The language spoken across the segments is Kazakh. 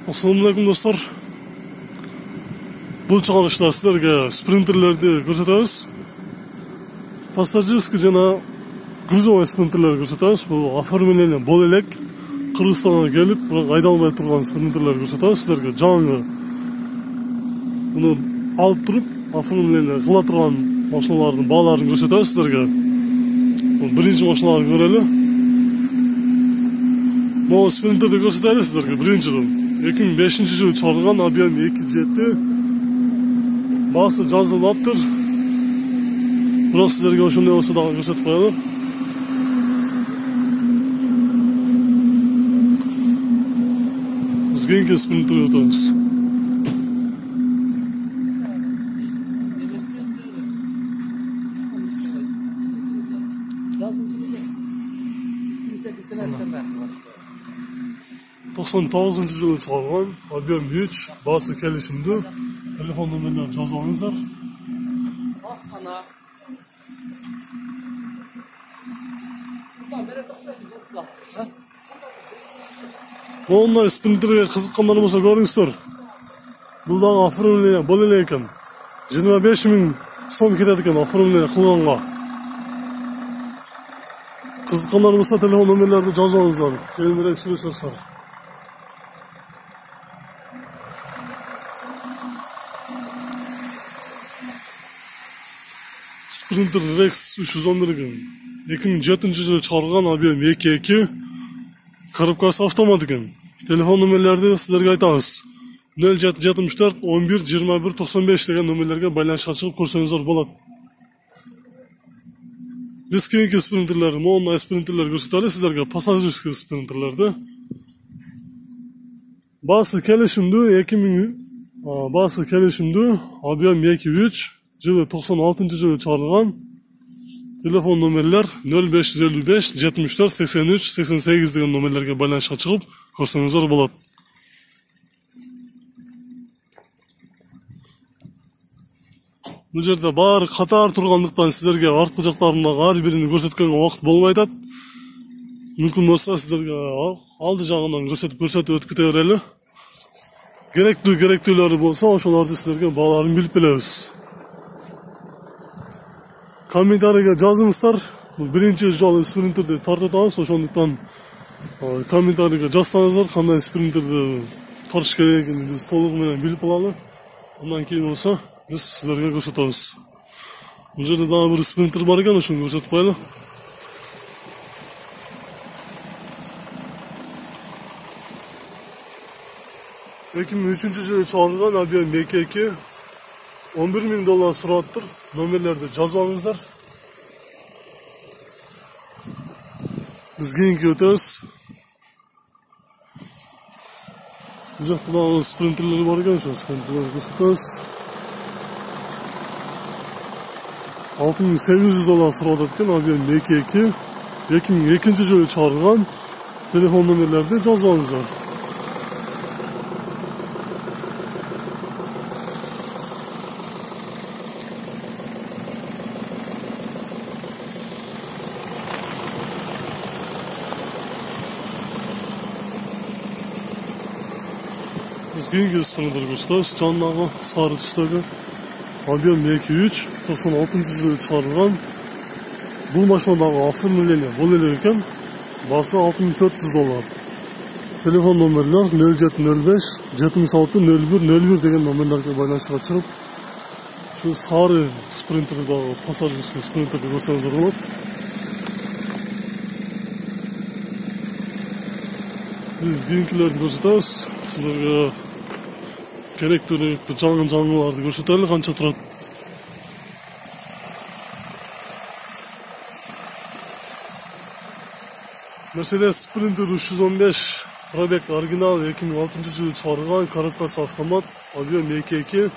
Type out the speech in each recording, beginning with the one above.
Assalamualaikum dostlar. Бұл чыгарышта сіздерге спринтерлерді көрсетеміз. Пассажирский жана грузовой спринтерлерді көрсетеміз. Бұл оформление бол элек Кыргызстанга келип, бирок айдалбай турган спринтерлерді көрсетеміз. Сіздерге жаңы буну алып туруп, оформление кыла турган машиналардын бааларын көрсетеміз сіздерге. Биринчи машиналарды көрөлү. Могу спринтерди көрсөтөлү сіздерге. Биринчиден 2005-жылы чыгарылган, объем 2.7. Басы жазылбаптыр. Бирок сіздерге ошондой болсо дагы көрсөтүп коелу. Биз кийинки спринтерди өтөбүз. жылы чыгарылган, объем 3, басы келишимдүү. Телефон номерлерин жазып алыңыздар. Ондай спринтерге кызыккандар болсо көрүңүздөр. Бул дагы оформление бол эле экен. 25 000 сом кетет экен оформление кылганга. Кызыккандар болсо телефон номерлерди жазып алыңыздар. Кийинирээк сүйлөшөсүздөр. Sprinter Rex 311 2007-жылы чыгарылган, объем 2.2, коробкасы автомат экен. Телефон номерлерди сиздерге айтабыз. 0774 11 21 95 деген номерлерге байланышка чыгып көрсөңүздөр болот. Биз кийинки спринтерлер, моундай спринтерлер көрсөтөлү сиздерге, пассажирский спринтерлерди. Басы келишимдүү 2000, басы келишимдүү, объем 2.3. Жылы 96-жылы чыгарылган. Телефон номерлер 0555 74 83 88 деген номерлерге байланышка чыгып көрсөңүздөр болот. Бул жерде баары катар тургандыктан сиздерге арткы жактарындагы ар бирин көрсөткөнгө убакыт болбой атат. Мүмкүн болсо сиздерге алды жагынан көрсөтүп өтүп кете берели. Керектүүлөрү болсо ошолорду сиздерге бааларын билип белебиз. Комментарийге жазыңыздар. Биринчи жолу спринтерди тартып атабыз, ошондуктан комментарийге жазсаңыздар, кандай спринтерди тартыш керегин биз толугу менен билип алалы. Андан кийин болсо биз сиздерге көрсөтөбүз. Бул жерде дагы бир спринтер бар экен, ошону көрсөтүп коелу. $2003-жылы чыгарылган, объем 2.2. $11 000 сураттыр. Номерлерди жазып алыңыздар. Биз кийинки өтөбүз. Бул жакта дагы спринтерлер бар экен, ошо спринтерлерди көрсөтөбүз. $6800 сурап экен, объем 2.2. 2002-жылы чыгарылган. Телефон номерлерди жазып алыңыздар. Biz keyingi sprinter көрсөтөбүз. Жанагы сары түстөгү, объем 2.3, 96-жылы чыгарылган. Бул машинадагы оформление бол эле экен. Басы $6400. Телефон номерлер 0705 76 01 01 деген номерлерге байланышка чыгып, şu сары спринтерди дагы пассажирский спринтерди көрсөңүздөр болот. Biz keyinkilerdi көрсөтөбүз. Сиздерге керектүү жаңыларды көрсөтөлү, канча турат. Mercedes Sprinter 315 пробег оригинал 2006-жылы чыгарылган, коробкасы автомат, объем 2.2.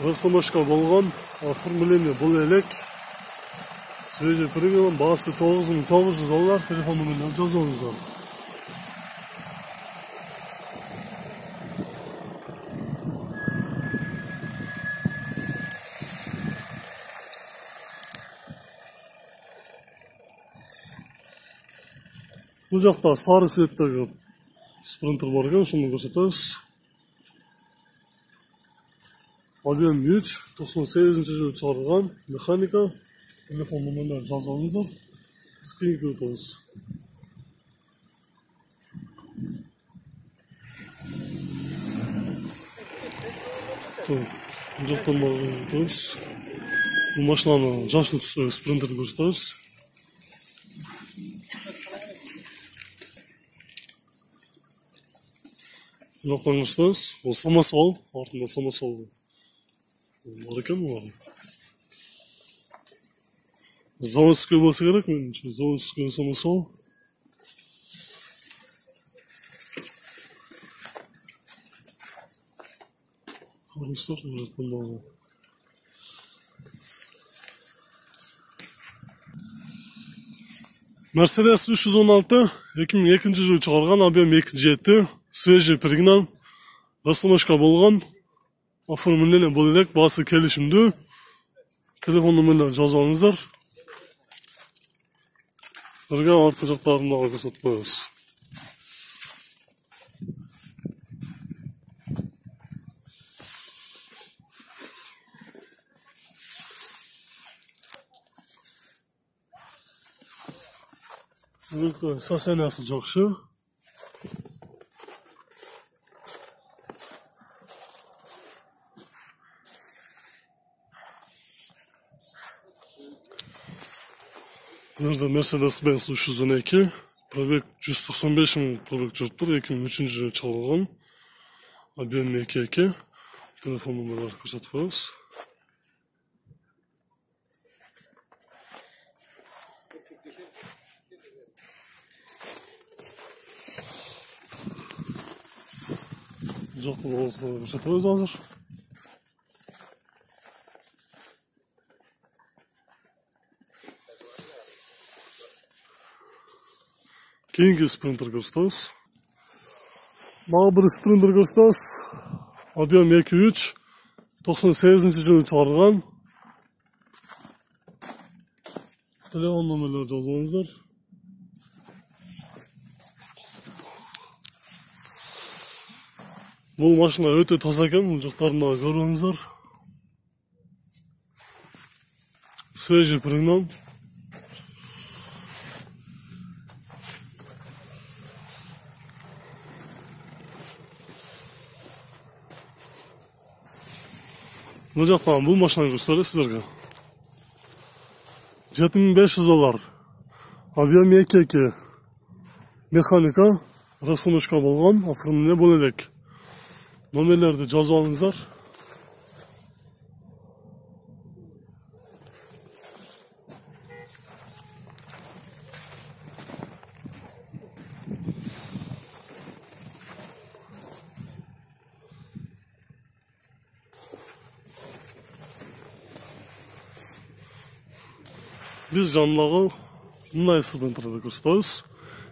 Расстановка болгон, оформление бол элек. Свежий пригнан, басы $9900, телефон номерлерин жазып алыңыздар. Бул жакта сары цветтеги Sprinter бар екен, шunu көрсетеміз. Объем 3, 98 жылы шығарылған, механика, телефон нөмірлерін жазыңыздар. Скринге өтеміз. Бұл жақтан да өтеміз. Бұл машинаны жасыл түсті спринтерді көрсетеміз. Бұл жақтан көрсетеміз. Бұл самосвал, артында самосвал бар екен олар. Заводский болса керек, меніңше заводский самосвал. Қарыңыздар, бұл жақтан да. Mercedes 316 2002 жылы шығарған, объем 2.7, свежий пригнан, растамашка болған, оформление болелек, басы келішімді, телефон нөмірлерін жазыңыздар. Сіздерге артқы жақтарындағы көрсетіп қоямыз. Состояниясы жақсы. Burada Mercedes-Benz 312, pробег 195 мың pробег жүріп тұр, 2003 жылы шығарылған, объем 2.2, телефон нөмірлерін көрсетіп қоямыз. Жақты болғызды көрсетіп қоямыз азыр. Кейінгі спринтер көрсетеміз. Маған бір спринтер көрсетеміз. Объем 2.3, 98 жылы шығарылған. Телефон нөмірлерін жазыңыздар. Бұл машина өте таза екен, бұл жақтарында көріңіздер. Свежий пригнан. Бұл жақтан бұл машинаны көрсетеді сіздерге. $7500. Объем 2.2. Механика, расстановка болған, оформление болелек. Номерлерді жазып алыңыздар. Biz жанындағы мұндай спринтерді көрсетеміз.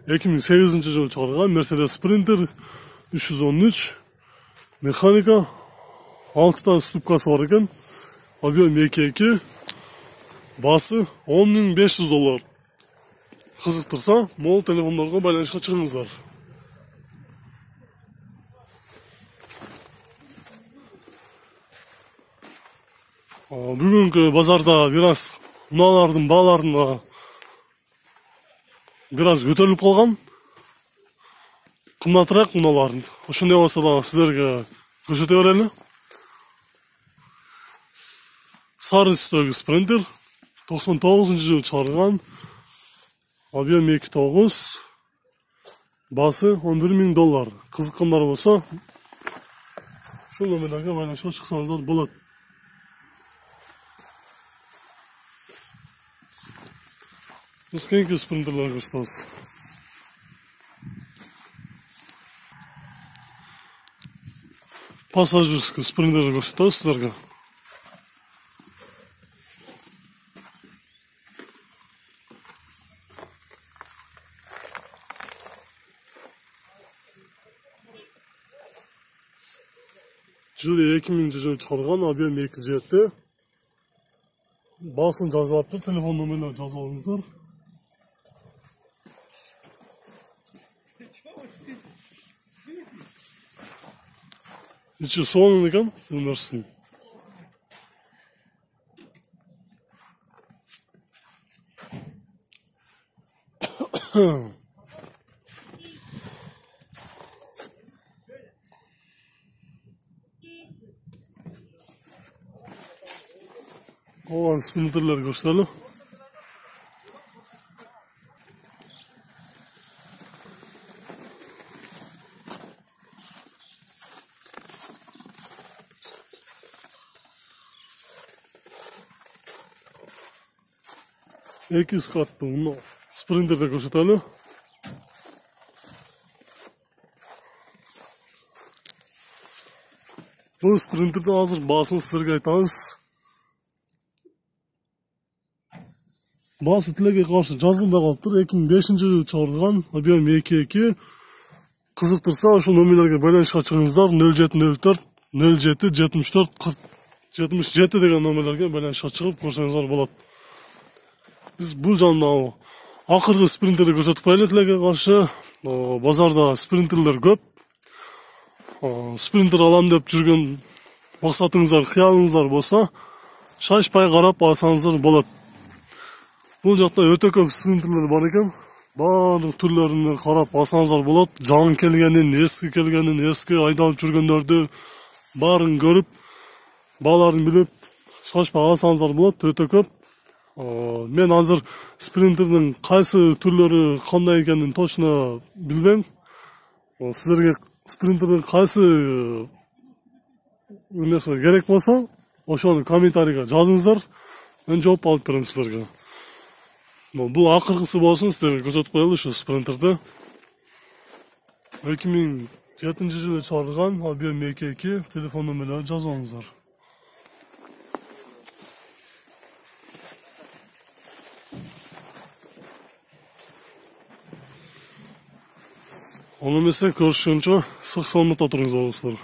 2008 жылы шығарылған Mercedes Sprinter 313, механика, 6 ступкасы бар екен, объем 2.2, басы $10.500. Қызықтырса, мол телефондарға байланысқа шығыңыздар. Бүгінгі базарда біраз мұналардың бағаларына біраз көтеріліп қалған. Қымбатырақ мұналарын. Ошондай болса да сіздерге көрсете берелі. Сары түстегі спринтер 99 жылы шығарылған. Объем 2.9, басы $11.000. Қызыққандар болса, şu номерлерге байланысқа шықсаңыздар болады. Biz keyingi sprinterlarga ko'rsatamiz. Passajirskiy sprinterni ko'rsatamiz sizlarga. Жылы 2000 жылы шығарылған, объем 2.7. Басын жазып алыпты, телефон нөмірлерін жазып алыңыздар. İçi soğanın ekan, bilmersin. Olan sprinterler gösterelim. Ekiz katlı bunu sprinterde gösterelim. Bu sprinter'da hazır basın sizlerge aytamiz. Bası tilege karşı жазылбай калыптыр. 2005-жылы чыгарылган объем 2.2. Кызыктырса ошол номерлерге байланышка чыгыңыздар. 0704 07 74 40 77 деген номерлерге байланышка чыгып көрсөңүздөр болот. Биз бул жана акыркы спринтерди көрсөтүп коелу тилеге каршы. Базарда спринтерлер көп. Спринтер алам деп жүргөн максатыңыздар, кыялыңыздар болсо, шашпай карап алсаңыздар болот. Бул жакта өтө көп спринтерлер бар экен. Баардык түрлөрүнө карап алсаңыздар болот. Жаңы келгенин, эски айдалып жүргөндөрдү баарын көрүп, бааларын билип, шашпай алсаңыздар болот. Өтө көп. Мен азыр спринтердин кайсы түрлөрү кандай экенин точно билбейм. Силерге спринтердин кайсы эмеси керек болсо, ошону комментарийге жазыңыздар. Мен жооп алып берем силерге. Бул акыркысы болсун, силерге көрсөтүп коелу ушу спринтерди. 2007-жылы чыгарылган объем 2.2, телефон номерлери жазып алыңыздар. Onu mesela görüşünce sık salmata turunuz olursunuz.